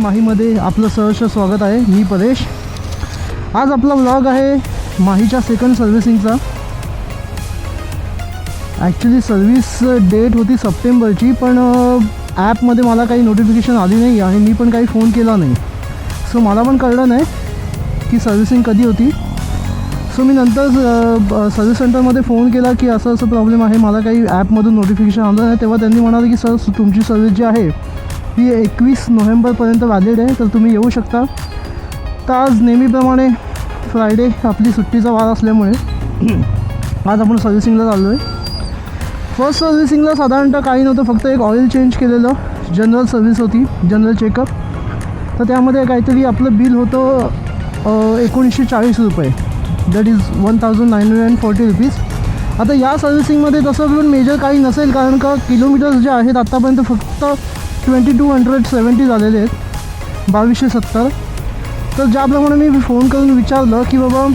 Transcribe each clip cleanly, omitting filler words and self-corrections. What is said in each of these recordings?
माहीमध्ये आपलं सहर्ष स्वागत आहे. मी परेश. आज आपला व्लॉग आहे माहीच्या सेकंड सर्व्हिसिंगचा. ॲक्च्युली सर्व्हिस डेट होती सप्टेंबरची, पण ॲपमध्ये मला काही नोटिफिकेशन आली नाही आणि मी पण काही फोन केला नाही. सो मला पण कळलं नाही की सर्व्हिसिंग कधी होती. सो मी नंतर सर्व्हिस सेंटरमध्ये फोन केला की असं असं प्रॉब्लेम आहे, मला काही ॲपमधून नोटिफिकेशन आलं नाही. तेव्हा त्यांनी म्हणाले की सर तुमची सर्व्हिस जी आहे ही 21 नोव्हेंबरपर्यंत व्हॅलिड आहे, तर तुम्ही येऊ शकता. तर आज नेहमीप्रमाणे फ्रायडे आपली सुट्टीचा वार असल्यामुळे आज आपण सर्व्हिसिंगला चाललो आहे. फर्स्ट सर्व्हिसिंगला साधारणतः काही नव्हतं, फक्त एक ऑइल चेंज केलेलं, जनरल सर्व्हिस होती, जनरल चेकअप. तर त्यामध्ये काहीतरी आपलं बिल होतं 1940 रुपये, दॅट इज 1940 रुपीज. आता या सर्व्हिसिंगमध्ये तसं पण मेजर काही नसेल, कारण का किलोमीटर्स जे आहेत आत्तापर्यंत फक्त 2270 झालेले आहेत, 2270. तर ज्याप्रमाणे मी फोन करून विचारलं की बाबा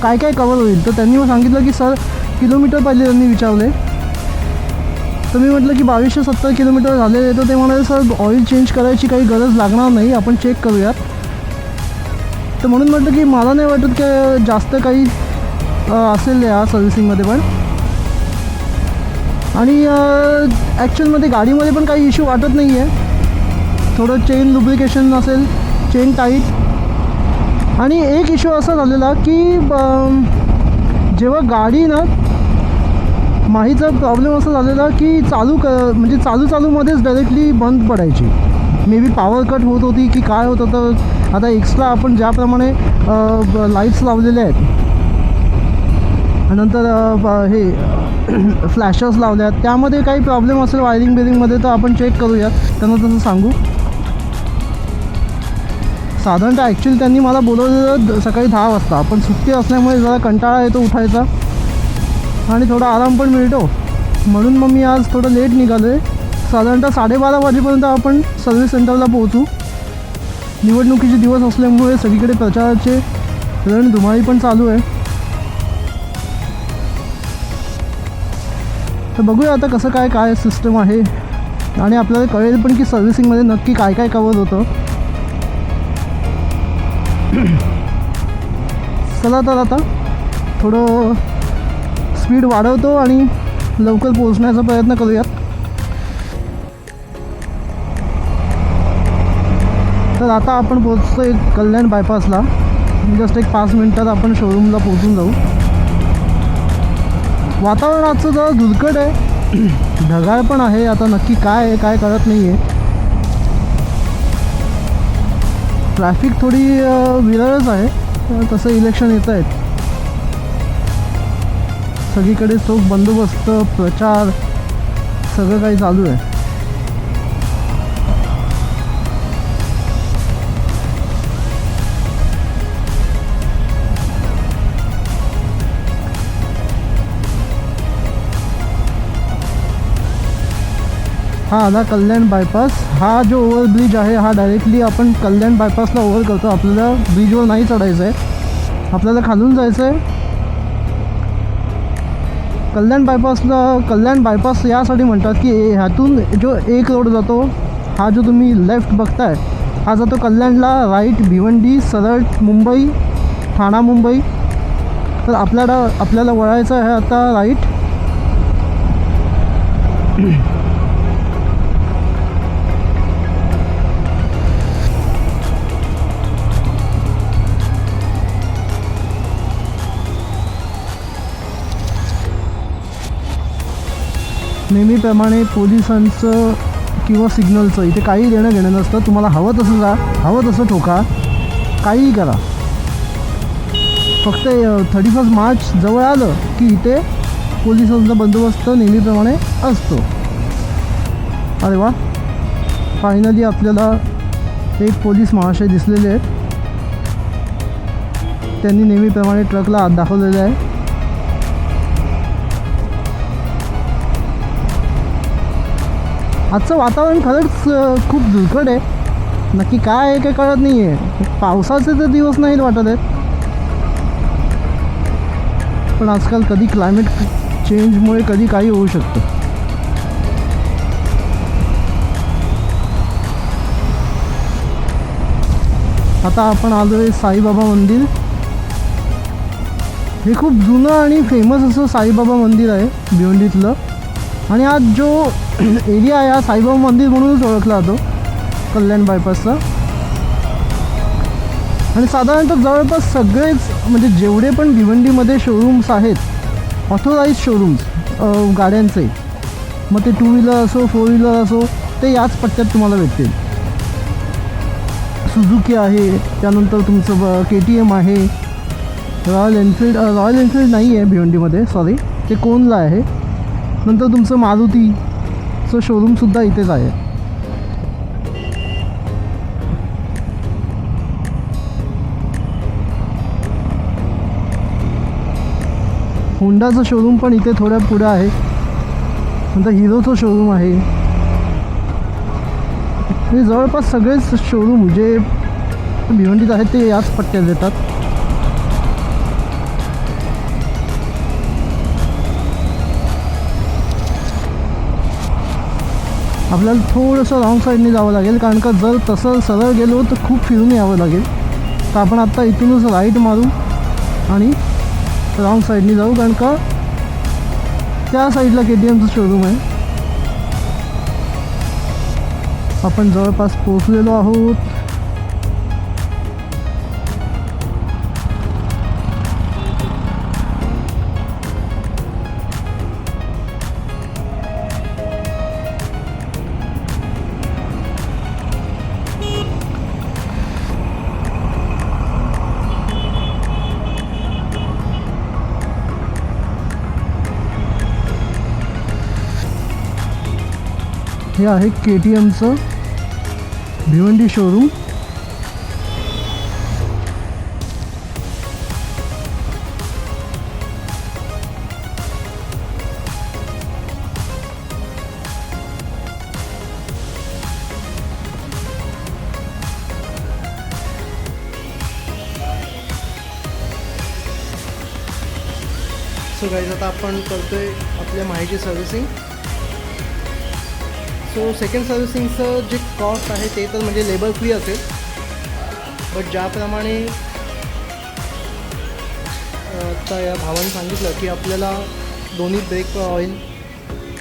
काय काय कवर होईल, तर त्यांनी मग सांगितलं की सर किलोमीटर पहिले त्यांनी विचारले. तर मी म्हटलं की 2270 किलोमीटर झालेले. तर ते म्हणाले सर ऑइल चेंज करायची काही गरज लागणार नाही, आपण चेक करूयात. तर म्हणून म्हटलं की मला नाही वाटत की जास्त काही असेल या सर्व्हिसिंगमध्ये पण. आणि ॲक्च्युअलमध्ये गाडीमध्ये पण काही इश्यू वाटत नाही आहे. थोडं चेन लुब्रिकेशन असेल, चेन टाईट. आणि एक इश्यू असा झालेला की जेव्हा गाडी ना, माहीचा प्रॉब्लेम असा झालेला की म्हणजे चालूमध्येच डायरेक्टली बंद पडायची. मे बी पॉवर कट होत होती की काय होत होतं. आता एक्स्ट्रा आपण ज्याप्रमाणे लाईट्स लावलेले आहेत, नंतर हे फ्लॅशर्स लावल्यात, त्यामध्ये काही प्रॉब्लेम असेल वायरिंगमध्ये तर आपण चेक करूयात, त्यांना तसं सांगू. साधारणतः ॲक्च्युली त्यांनी मला बोलवलेलं सकाळी 10 वाजता, पण सुट्टी असल्यामुळे जरा कंटाळा येतो उठायचा आणि थोडा आराम पण मिळतो, म्हणून मग मी आज थोडं लेट निघालो आहे. साधारणतः 12:30 वाजेपर्यंत आपण सर्व्हिस सेंटरला पोहोचू. निवडणुकीचे दिवस असल्यामुळे सगळीकडे प्रचाराचे रणधुमाळी पण चालू आहे. तर बघूया आता कसं काय सिस्टम आहे, आणि आपल्याला कळेल पण की सर्व्हिसिंगमध्ये नक्की काय काय कवर होतं. चला तर आता थोडं स्पीड वाढवतो आणि लवकर पोहोचण्याचा प्रयत्न करूयात. तर आता आपण पोहोचतो एक कल्याण बायपासला. जस्ट एक 5 मिनटात आपण शोरूमला पोहोचून जाऊ. वातावरणाचं जरा धुरकट आहे, ढगाळ पण आहे. आता नक्की काय आहे काय कळत नाही आहे. ट्रॅफिक थोडी विरळच आहे. तसं इलेक्शन येत आहेत, सगळीकडे चोख बंदोबस्त, प्रचार, सगळं काही चालू आहे. हा आला कल्याण बायपास. हा जो ओव्हरब्रिज आहे हा डायरेक्टली आपण कल्याण बायपासला ओव्हर करतो. आपल्याला ब्रिजवर नाही चढायचं आहे, आपल्याला खालून जायचं आहे. कल्याण बायपास यासाठी म्हणतात की ह्यातून जो एक रोड जातो, हा जो तुम्ही लेफ्ट बघताय, हा जातो कल्याणला, राईट भिवंडी, सरळ मुंबई, ठाणा मुंबई. तर आपल्याला वळायचं आहे आता राईट. नेहमीप्रमाणे पोलिसांचं किंवा सिग्नलचं इथे काही देणं घेणं नसतं. तुम्हाला हवं तसं जा, हवं तसं ठोका, काहीही करा. फक्त 31 मार्च जवळ आलं की इथे पोलिसांचा बंदोबस्त नेहमीप्रमाणे असतो. अरे वा, फायनली आपल्याला एक पोलीस महाशय दिसलेले आहेत. त्यांनी नेहमीप्रमाणे ट्रकला हात दाखवलेला आहे. आजचं वातावरण खरंच खूप धुरकट आहे. नक्की काय आहे काही कळत नाही आहे. पावसाचे तर दिवस नाहीत वाटत आहेत, पण आजकाल कधी क्लायमेट चेंजमुळे कधी काही होऊ शकतं. आता आपण आलो आहे साईबाबा मंदिर. हे खूप जुनं आणि फेमस असं साईबाबा मंदिर आहे भिवंडीतलं. आणि आज जो एरिया आहे हा साईबाबा मंदिर म्हणूनच ओळखला जातो, कल्याण बायपासचा. आणि साधारणतः जवळपास सगळेच म्हणजे जेवढे पण भिवंडीमध्ये शोरूम्स आहेत, ऑथोराईज शोरूम्स गाड्यांचे, मग ते 2 व्हीलर असो 4 व्हीलर असो, ते याच पट्ट्यात तुम्हाला भेटतील. सुझुकी आहे, त्यानंतर तुमचं KTM आहे, रॉयल एनफिल्ड नाही आहे भिवंडीमध्ये, सॉरी, ते कोनला आहे. नंतर तुमचं मारुतीचं शोरूमसुद्धा इथेच आहे. होंडाचं शोरूम पण इथे थोड्या पुढे आहे. नंतर हिरोचं शोरूम आहे. हे जवळपास सगळेच शोरूम जे भिवंडीत आहेत ते याच पट्ट्यात येतात. आपल्याला थोडंसं रॉंग साईडने जावं लागेल, कारण का जर तसं सरळ गेलो तर खूप फिरून यावं लागेल. तर आपण आत्ता इथूनच राईट मारू आणि रॉंग साईडने जाऊ, कारण का त्या साईडला KTMचं शोरूम आहे. आपण जवळपास पोहोचलेलो आहोत. हे आहे KTMचं भिवंडी शोरूम. सो गाईज, आता आपण करतोय आपल्या माहिती सर्व्हिसिंग. सो सेकंड सर्व्हिसिंगचं जे कॉस्ट आहे ते तर म्हणजे लेबर फ्री असेल, बट ज्याप्रमाणे आता या भावाने सांगितलं की आपल्याला दोन्ही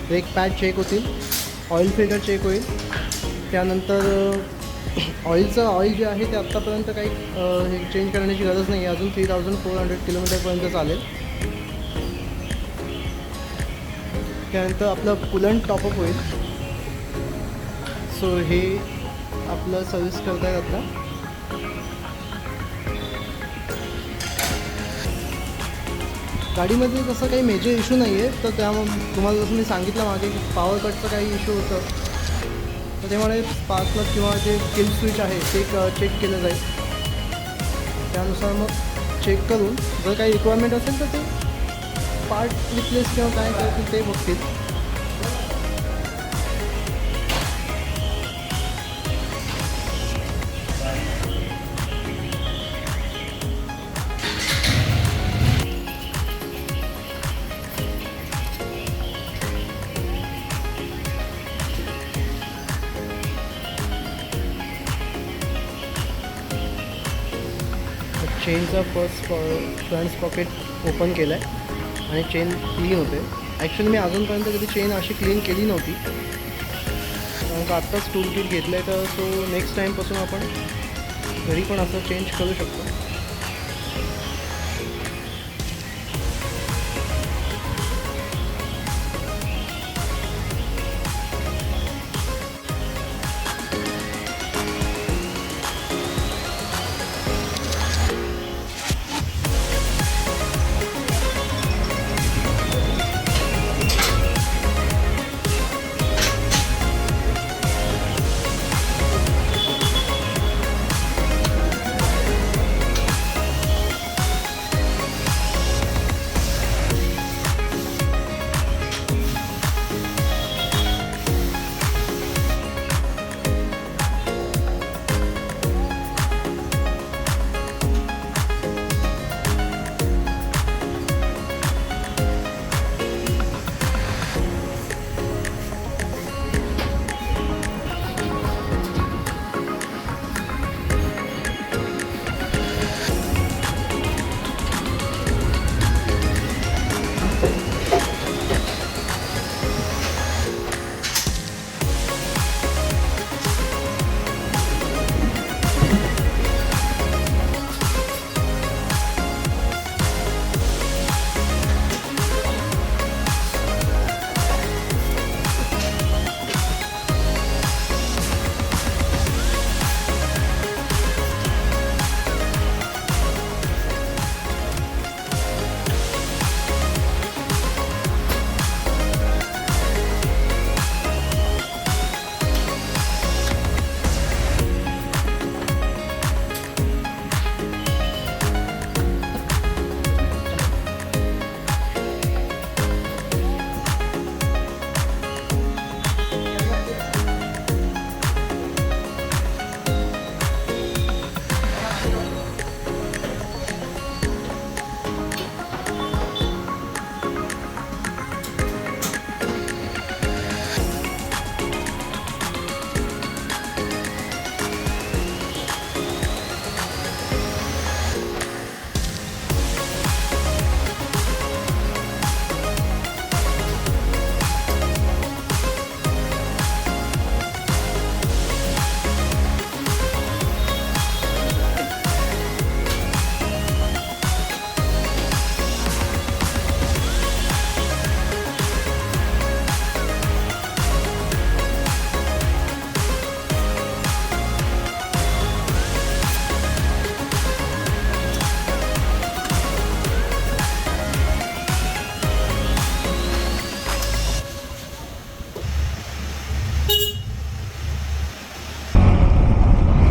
ब्रेक पॅड चेक होतील, ऑइल फिल्टर चेक होईल, त्यानंतर ऑइल जे आहे ते आत्तापर्यंत काही हे चेंज करण्याची गरज नाही आहे. अजून 3400 किलोमीटरपर्यंत चालेल. त्यानंतर आपलं कूलंट टॉपअप होईल. सो हे आपलं सर्विस करता येत आता. गाडीमध्ये तसं काही मेजर इश्यू नाही आहे. तर त्यामुळे तुम्हाला जसं मी सांगितलं मागे की पॉवर कटचं काही इश्यू होतं, तर त्यामुळे स्पार्क प्लग किंवा जे किल स्विच आहे ते चेक केलं जाईल. त्यानुसार मग चेक करून जर काही रिक्वायरमेंट असेल तर ते पार्ट रिप्लेस किंवा काय करतील ते बघतील. चेनचा फ्रंट पॉकेट ओपन केला आहे आणि चेन क्लीन होते. ॲक्च्युली मी अजूनपर्यंत कधी चेन अशी क्लीन केली नव्हती, कारण का आत्ताच टूल किट घेतलं आहे. तर सो नेक्स्ट टाईमपासून आपण घरी पण असं चेंज करू शकतो.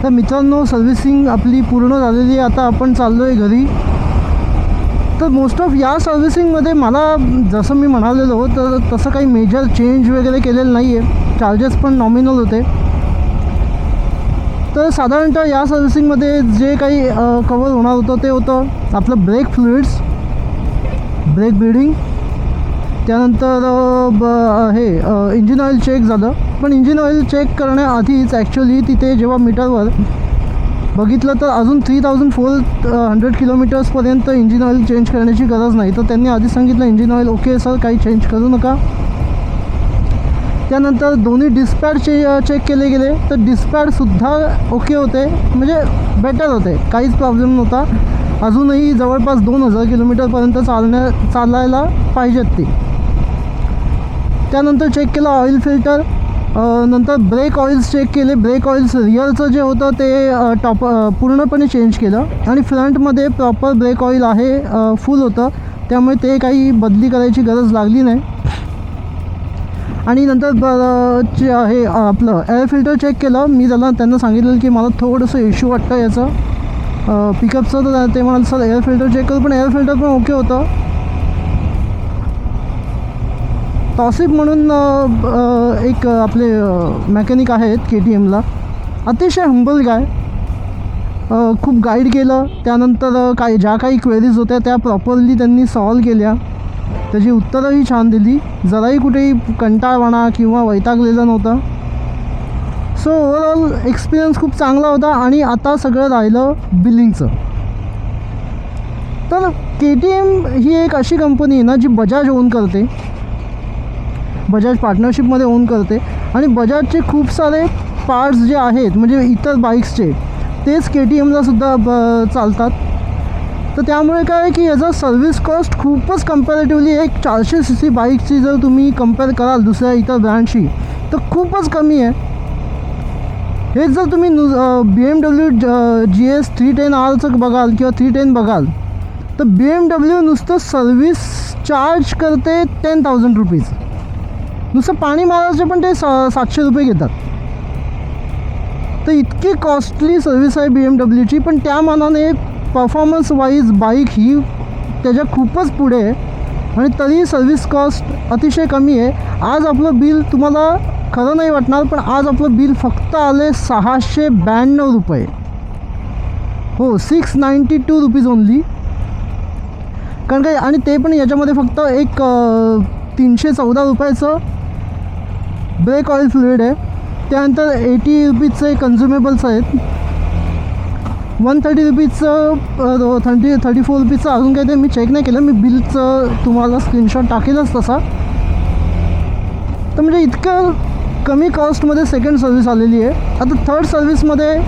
तर मित्रांनो, सर्व्हिसिंग आपली पूर्ण झालेली आहे. आता आपण चाललो आहे घरी. तर मोस्ट ऑफ या सर्व्हिसिंगमध्ये मला जसं मी म्हणालेलो तर तसं काही मेजर चेंज वगैरे केलेलं नाही आहे. चार्जेस पण नॉमिनल होते. तर साधारणतः या सर्व्हिसिंगमध्ये जे काही कवर होणार होतं ते होतं आपलं ब्रेक फ्लुइड्स, ब्रेक ब्लिडिंग, त्यानंतर हे इंजिन ऑइल चेक झालं. पण इंजिन ऑइल चेक करण्याआधीच ॲक्च्युली तिथे जेव्हा मीटरवर बघितलं तर अजून 3400 किलोमीटर्सपर्यंत इंजिन ऑइल चेंज करण्याची गरज नाही. तर त्यांनी आधी सांगितलं इंजिन ऑइल ओके सर, काही चेंज करू नका. त्यानंतर दोन्ही डिस्पॅड चेक केले गेले तर डिस्पॅडसुद्धा ओके होते, म्हणजे बेटर होते, काहीच प्रॉब्लेम नव्हता. अजूनही जवळपास 2000 किलोमीटरपर्यंत चालायला पाहिजेत ते. त्यानंतर चेक केलं ऑइल फिल्टर. नंतर ब्रेक ऑइल्स चेक केले. ब्रेक ऑइल्स रिअरचं जे होतं ते पूर्णपणे चेंज केलं आणि फ्रंटमध्ये प्रॉपर ब्रेक ऑइल आहे, फुल होतं, त्यामुळे ते काही बदली करायची गरज लागली नाही. आणि नंतर हे आपलं एअर फिल्टर चेक केलं. मी त्यांना सांगितलं की मला थोडंसं इश्यू वाटतं याचं पिकअपचं. तर ते म्हणाले सर एअर फिल्टर चेक करू, पण एअर फिल्टर पण ओके होतं. टॉसिप म्हणून एक आपले मॅकॅनिक आहेत KTMला, अतिशय हंबल गाय. खूप गाईड केलं. त्यानंतर ज्या काही क्वेरीज होत्या त्या प्रॉपरली त्यांनी सॉल्व केल्या. त्याची उत्तरंही छान दिली. जराही कुठेही कंटाळवाणा किंवा वैतागलेला नव्हता. सो ओव्हरऑल एक्सपिरियन्स खूप चांगला होता. आणि आता सगळं राहिलं बिलिंगचं. तर KTM ही एक अशी कंपनी आहे ना जी बजाज ओन करते, बजाज पार्टनरशिपमध्ये ओन करते. आणि बजाजचे खूप सारे पार्ट्स जे आहेत म्हणजे इतर बाईक्सचे तेच KTMला सुद्धा चालतात. तर त्यामुळे काय आहे की याचा सर्व्हिस कॉस्ट खूपच कम्पॅरेटिव्हली एक 400 cc बाईकची जर तुम्ही कंपेअर कराल दुसऱ्या इतर ब्रँडशी तर खूपच कमी आहे. हेच जर तुम्ही BMW GS 310Rचं बघाल किंवा 310 बघाल तर BMW नुसतं सर्व्हिस चार्ज करते 10,000 रुपीज. नुसतं पाणी मारायचे पण ते 700 रुपये घेतात. तर इतकी कॉस्टली सर्व्हिस आहे BMWची. पण त्या मानाने परफॉर्मन्स वाईज बाईक ही त्याच्या खूपच पुढे आहे आणि तरी सर्व्हिस कॉस्ट अतिशय कमी आहे. आज आपलं बिल तुम्हाला खरं नाही वाटणार पण आज आपलं बिल फक्त आले 692 रुपये. हो, 692 रुपीज ओनली. कारण काय, आणि ते पण याच्यामध्ये फक्त एक 314 रुपयाचं ब्रेक ऑइल फ्लुइड आहे. त्यानंतर 80 रुपीजचे कन्झ्युमेबल्स आहेत. ₹130 34 रुपीजचं अजून काही ते मी चेक नाही केलं. मी बिलचं तुम्हाला स्क्रीनशॉट टाकेलच तसा. तर म्हणजे इतकं कमी कॉस्टमध्ये सेकंड सर्व्हिस आलेली आहे. आता थर्ड सर्व्हिसमध्ये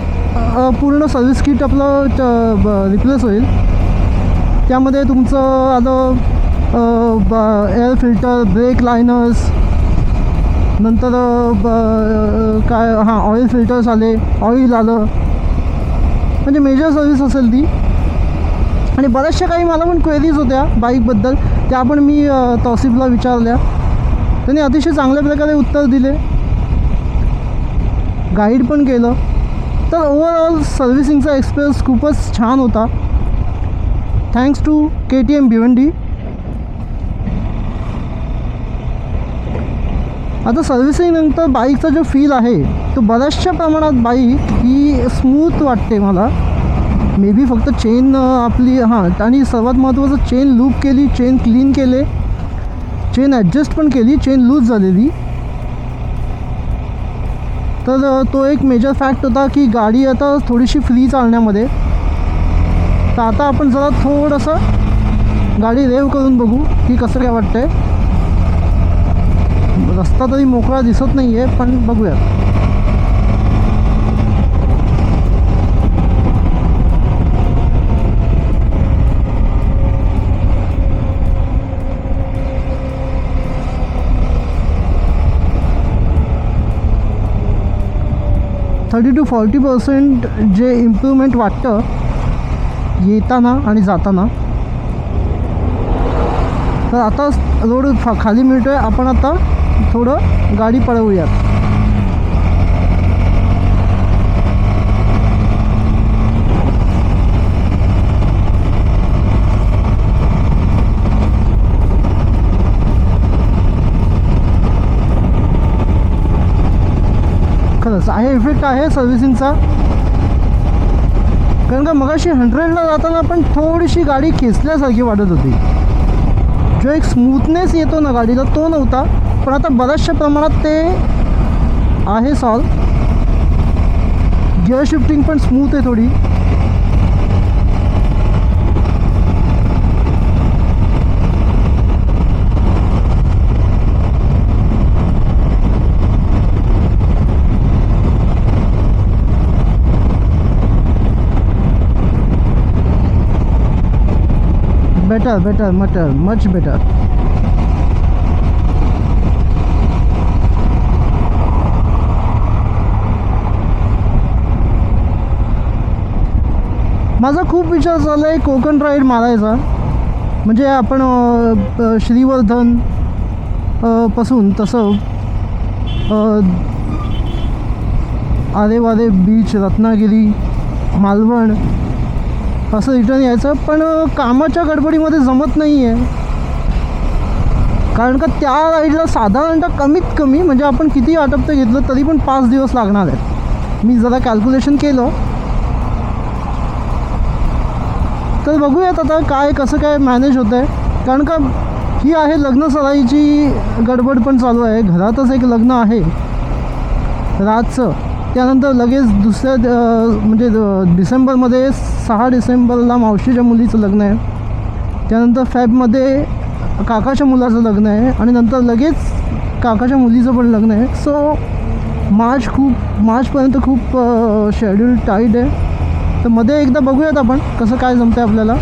पूर्ण सर्व्हिस किट आपलं रिप्लेस होईल. त्यामध्ये तुमचं आलं एअर फिल्टर, ब्रेक लायनर्स, नंतर काय ऑइल फिल्टर्स आले, ऑइल आलं, म्हणजे मेजर सर्व्हिस असेल ती. आणि बऱ्याचशा काही मला पण क्वेरीज होत्या बाईकबद्दल, त्या पण मी तौसिफला विचारल्या. त्यांनी अतिशय चांगल्या प्रकारे उत्तर दिले, गाईड पण केलं. तर ओव्हरऑल सर्व्हिसिंगचा एक्सपिरियन्स खूपच छान होता. Thanks to KTM Bhiwandi. आता सर्व्हिसिंगनंतर बाईकचा जो फील आहे तो बऱ्याचशा प्रमाणात बाईक ही स्मूथ वाटते मला. मे बी फक्त चेन आपली आणि सर्वात महत्त्वाचं चेन लूप केली, चेन क्लीन केले, चेन ॲडजस्ट पण केली, चेन लूज झालेली. तर तो एक मेजर फॅक्ट होता की गाडी आता थोडीशी फ्री चालण्यामध्ये. तर आता आपण जरा थोडंसं गाडी रेव करून बघू की कसं काय वाटतं आहे. रस्ता तरी मोकळा दिसत नाही आहे, पण बघूयात. $30 to 40% जे इम्प्रूव्हमेंट वाटतं येताना आणि जाताना. तर आता रोड खाली मिळतो आहे. आपण आता थोडं गाडी पळवूयात. खरंच आहे इफेक्ट आहे सर्व्हिसिंगचा. कारण का मगाशी 100ला जाताना पण थोडीशी गाडी खेचल्यासारखी वाटत होती. जो एक स्मूथनेस येतो ना गाडीला तो नव्हता, पण आता बऱ्याचशा प्रमाणात ते आहे सॉल्व. गिअर शिफ्टिंग पण स्मूथ आहे थोडी. better much better. माझा खूप विचार चालला आहे कोकण राईड मारायचा. म्हणजे आपण श्रीवर्धन पासून तसं आरेवारे बीच, रत्नागिरी, मालवण असं रिटर्न यायचं. पण कामाच्या गडबडीमध्ये जमत नाही आहे. कारण का त्या राईडला साधारणतः कमीत कमी म्हणजे आपण किती आटपतं घेतलं तरी पण 5 दिवस लागणार आहेत. मी जरा कॅल्क्युलेशन केलं. तर बघूयात आता काय कसं काय मॅनेज होतं आहे. कारण का ही आहे लग्न सराईची गडबड पण चालू आहे. घरातच एक लग्न आहे रातचं. त्यानंतर लगेच दुसऱ्या म्हणजे डिसेंबरमध्ये 6 डिसेंबरला मावशीच्या मुलीचं लग्न आहे. त्यानंतर फेबमध्ये काकाच्या मुलाचं लग्न आहे. आणि नंतर लगेच काकाच्या मुलीचं पण लग्न आहे. सो मार्चपर्यंत खूप शेड्यूल टाईट आहे. तर मध्ये एकदा बघूयात आपण कसं काय जमतं आहे आपल्याला.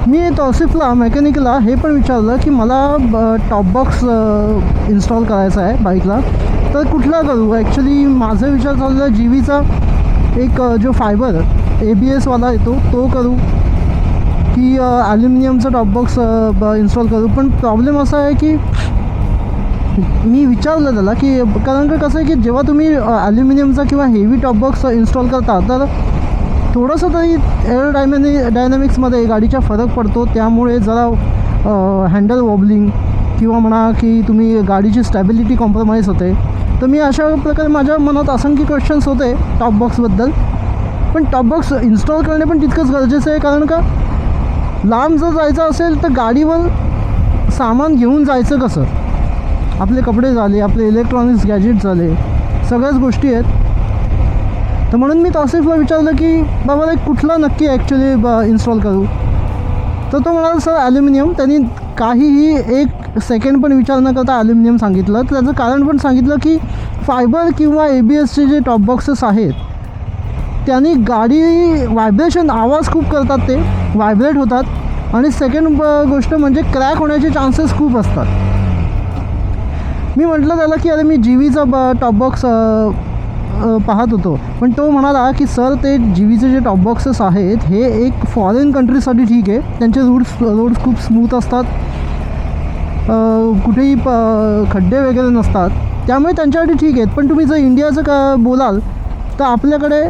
मी तौसिफला मेकॅनिकला हे पण विचारलं की मला टॉप बॉक्स इन्स्टॉल करायचा आहे बाईकला. तर कुठला करू. ॲक्च्युली माझा विचार चालला GVचा एक जो फायबर ABSवाला येतो तो करू की ॲल्युमिनियमचा टॉप बॉक्स इन्स्टॉल करू. पण प्रॉब्लेम असा आहे की मी विचारलं त्याला की कारण का कसं आहे की जेव्हा तुम्ही ॲल्युमिनियमचा किंवा हेवी टॉप बॉक्स इन्स्टॉल करता तर थोडंसं तरी डायनॅमिक्समध्ये गाडीचा फरक पडतो. त्यामुळे जरा हँडल वॉबलिंग किंवा म्हणा की तुम्ही गाडीची स्टॅबिलिटी कॉम्प्रोमाइज होते. तर मी अशा प्रकारे माझ्या मनात असंख्य क्वेश्चन्स होते टॉप बॉक्सबद्दल. पण टॉप बॉक्स इन्स्टॉल करणे पण तितकंच गरजेचं आहे, कारण का लांब जर जायचं असेल तर गाडीवर सामान घेऊन जायचं कसं. आपले कपडे झाले, आपले इलेक्ट्रॉनिक्स गॅजेट झाले, सगळ्याच गोष्टी आहेत. तर म्हणून मी तौसिफला विचारलं की बाबा कुठला नक्की ॲक्च्युली इन्स्टॉल करू. तर तो म्हणाला सर ॲल्युमिनियम. त्यांनी काहीही एक सेकंड पण विचार न करता ॲल्युमिनियम सांगितलं. तर त्याचं कारण पण सांगितलं की फायबर किंवा ABSचे जे टॉप बॉक्सेस आहेत त्यांनी गाडी व्हायब्रेशन, आवाज खूप करतात, ते व्हायब्रेट होतात. आणि सेकंड गोष्ट म्हणजे क्रॅक होण्याचे चान्सेस खूप असतात. मी म्हटलं त्याला की अरे मी GVचा टॉप बॉक्स पाहत होतो, पण तो म्हणाला की सर ते GVचे जे टॉप बॉक्सेस आहेत हे एक फॉरेन कंट्रीजसाठी ठीक आहे, त्यांचे रोड्स खूप स्मूथ असतात, कुठेही खड्डे वगैरे नसतात, त्यामुळे त्यांच्यासाठी ठीक आहेत. पण तुम्ही जर इंडियाचं बोलाल तर आपल्याकडे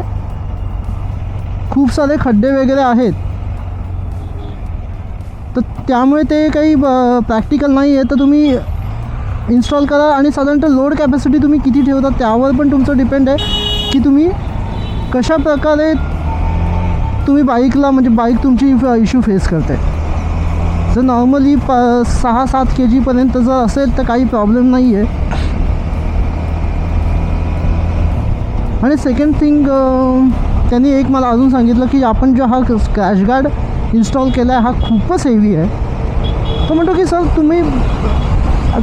खूप सारे खड्डे वगैरे आहेत, तर त्यामुळे ते काही प्रॅक्टिकल नाही आहे. तर तुम्ही इन्स्टॉल करा. आणि साधारणतः लोड कॅपॅसिटी तुम्ही किती ठेवता त्यावर पण तुमचं डिपेंड आहे की तुम्ही कशा प्रकारे तुम्ही बाईकला, म्हणजे बाईक तुमची इश्यू फेस करते. जर नॉर्मली 6-7 kg जर असेल तर काही प्रॉब्लेम नाही आहे. आणि सेकंड थिंग त्यांनी एक मला अजून सांगितलं की आपण जो हा क्रॅश गार्ड इन्स्टॉल केला आहे हा खूपच हेवी आहे. तो म्हणतो की सर तुम्ही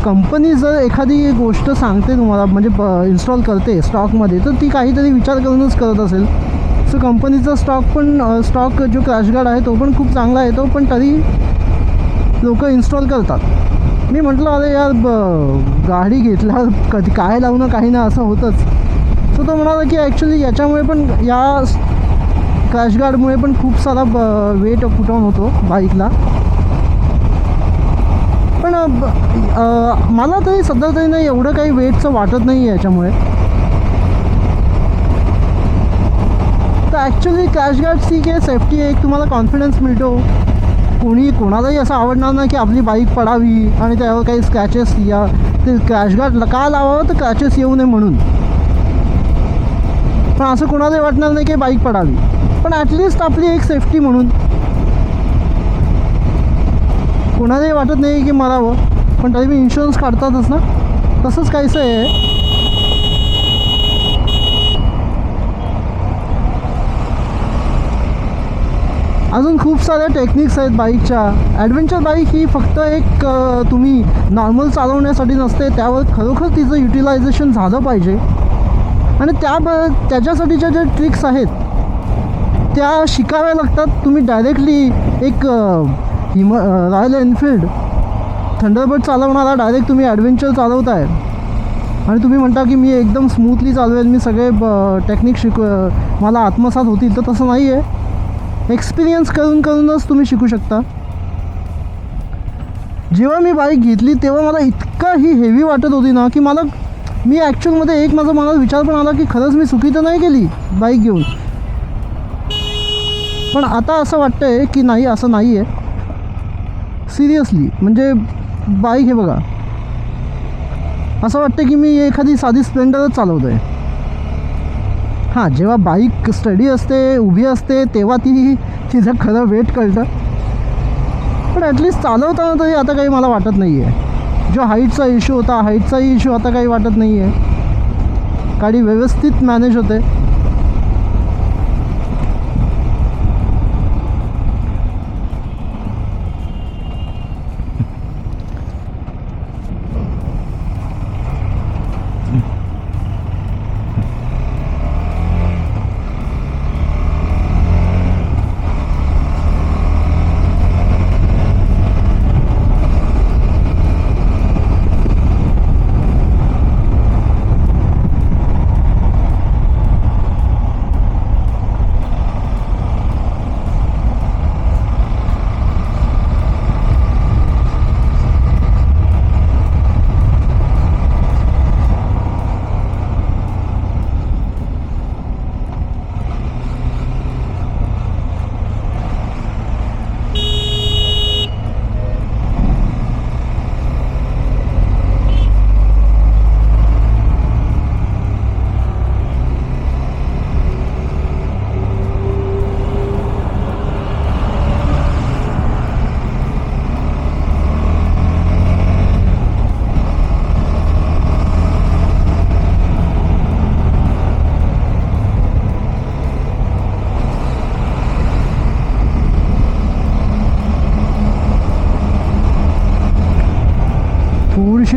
कंपनी जर एखादी गोष्ट सांगते तुम्हाला, म्हणजे इन्स्टॉल करते स्टॉकमध्ये, तर ती काहीतरी विचार करूनच करत असेल. सो कंपनीचा स्टॉक जो क्रॅश गार्ड आहे तो पण खूप चांगला येतो, पण तरी लोक इन्स्टॉल करतात. मी म्हटलं अरे यार गाडी घेतल्यावर कधी काय लावणं काही ना असं होतंच. सो तो म्हणाला की ॲक्च्युली याच्यामुळे पण, या क्रॅश गार्डमुळे पण खूप सारा वेट पुट ऑन होतो बाईकला. पण मला तरी सध्या तरी नाही एवढं काही वेटचं वाटत नाही आहे याच्यामुळे. तर ॲक्च्युली क्रॅश गार्ड ठीक आहे, सेफ्टी आहे, एक तुम्हाला कॉन्फिडन्स मिळतो. कोणालाही असं आवडणार नाही की आपली बाईक पडावी आणि त्यावर काही स्क्रॅचेस या, ते क्रॅश गार्ड का लावावं तर क्रॅचेस येऊ नये म्हणून. पण असं कोणालाही वाटणार नाही की बाईक पडावी, पण ॲटलिस्ट आपली एक सेफ्टी म्हणून. कोणालाही वाटत नाही की मरावं, पण तरी मी इन्शुरन्स काढतातच ना, तसंच काहीसं आहे. अजून खूप साऱ्या टेक्निक्स आहेत बाईकच्या. ॲडव्हेंचर बाईक ही फक्त एक तुम्ही नॉर्मल चालवण्यासाठी नसते, त्यावर खरोखर तिचं युटिलायझेशन झालं पाहिजे. आणि त्याच्यासाठीच्या ज्या ट्रिक्स आहेत त्या शिकाव्या लागतात. तुम्ही डायरेक्टली एक रॉयल एनफिल्ड थंडरबर्ड चालवणारा डायरेक्ट तुम्ही ॲडव्हेंचर चालवताय आणि तुम्ही म्हणता की मी एकदम स्मूथली चालवेल, मी सगळे टेक्निक मला आत्मसात होतील, तर तसं नाही आहे. एक्सपिरियन्स करूनच तुम्ही शिकू शकता. जेव्हा मी बाईक घेतली तेव्हा मला इतका ही हेवी वाटत होती ना की मी ॲक्च्युअलमध्ये एक माझा मनात विचार पण आला की खरंच मी चुकी तर नाही केली बाईक घेऊन. पण आता असं वाटतं आहे की नाही, असं नाही आहे. सिरियसली म्हणजे बाईक हे बघा, असं वाटतं की मी एखादी साधी स्प्लेंडरच चालवतो आहे. हां, जेव्हा बाईक स्टडी असते, उभी असते, तेव्हा तिचं खरं वेट कळतं. पण ॲटलिस्ट चालवताना तरी आता काही मला वाटत नाही आहे. जो हाईटचा इश्यू होता, हाईटचाही इश्यू आता काही वाटत नाही आहे. गाडी व्यवस्थित मॅनेज होते.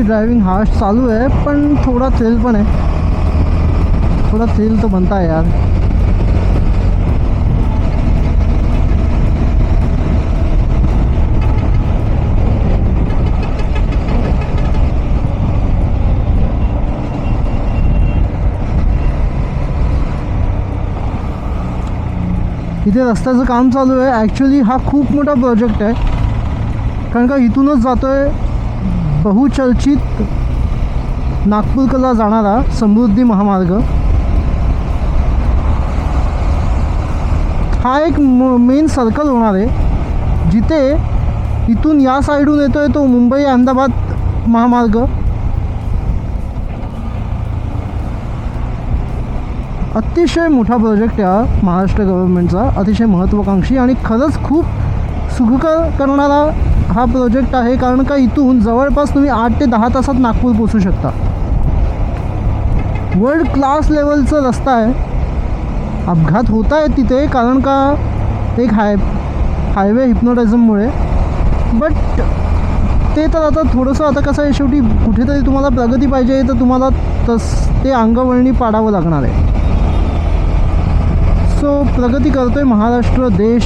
ड्राइविंग हार्श चालू है, पण थोड़ा थ्रिल पण है, थोड़ा थ्रिल तो बनता है यार. इथे रस्त्याचं काम चालू आहे. ॲक्च्युली हा खूप मोठा प्रोजेक्ट आहे, कारण का इथूनच जातो आहे बहुचर्चित नागपूरला जाणारा समृद्धी महामार्ग. हा एक मेन सर्कल होणार आहे, जिथे इथून या साईडून येतो आहे तो मुंबई अहमदाबाद महामार्ग. अतिशय मोठा प्रोजेक्ट आहे महाराष्ट्र गव्हर्नमेंटचा, अतिशय महत्त्वाकांक्षी आणि खरंच खूप सुखकर करणारा हा प्रोजेक्ट आहे. कारण का इथून जवळपास तुम्ही 8 ते 10 तासात नागपूर पोचू शकता. वर्ल्ड क्लास लेवलचा रस्ता आहे. अपघात होत आहेत तिथे, कारण का एक हायवे हिप्नोटिझममुळे. बट ते तर आता थोडंसं, आता कसं आहे, शेवटी कुठेतरी तुम्हाला प्रगती पाहिजे तर तुम्हाला ते अंगवळणी पाडावं लागणार आहे. सो प्रगती करतोय महाराष्ट्र देश.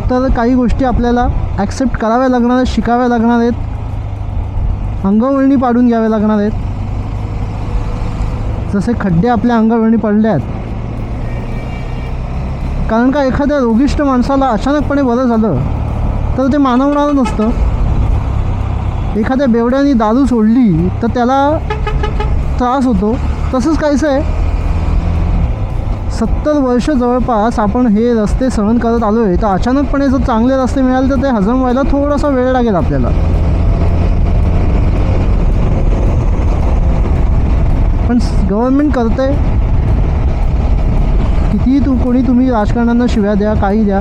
तर काही गोष्टी आपल्याला ॲक्सेप्ट कराव्या लागणार आहेत, शिकाव्या लागणार आहेत, अंगवळणी पाडून घ्याव्या लागणार आहेत. जसे खड्डे आपल्या अंगवळणी पडले आहेत. कारण का एखाद्या रोगिष्ट माणसाला अचानकपणे बरं झालं तर ते मानवणारं नसतं. एखाद्या बेवड्याने दारू सोडली तर त्याला त्रास होतो. तसंच काहीचं आहे. 70 वर्ष जवळपास आपण हे रस्ते सहन करत आलो आहे, तर अचानकपणे जर चांगले रस्ते मिळाले तर ते हजम व्हायला थोडासा वेळ लागेल आपल्याला. पण गव्हर्नमेंट करते. कितीही कोणी तुम्ही राजकारण्यांना शिव्या द्या, काही द्या,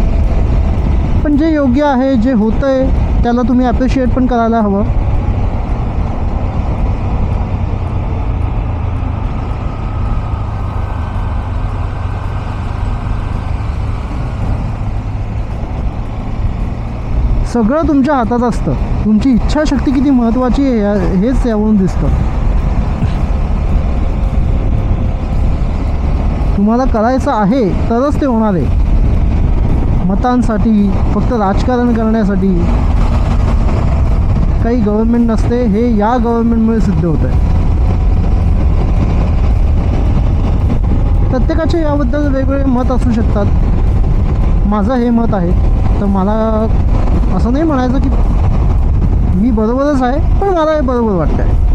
पण जे योग्य आहे, जे होतं आहे, त्याला तुम्ही ॲप्रिशिएट पण करायला हवं. सगळं तुमच्या हातात असतं. तुमची इच्छाशक्ती किती महत्त्वाची आहे हेच यावरून दिसतं. तुम्हाला करायचं आहे तरच ते होणार आहे. मतांसाठी, फक्त राजकारण करण्यासाठी काही गव्हर्नमेंट नसते. हे या गव्हर्नमेंटमुळे सिद्ध होतं आहे. प्रत्येकाचे याबद्दल वेगवेगळे मत असू शकतात. माझं हे मत आहे, तर मला असं नाही म्हणायचं की मी बरोबरच आहे, पण मला हे बरोबर वाटतं आहे.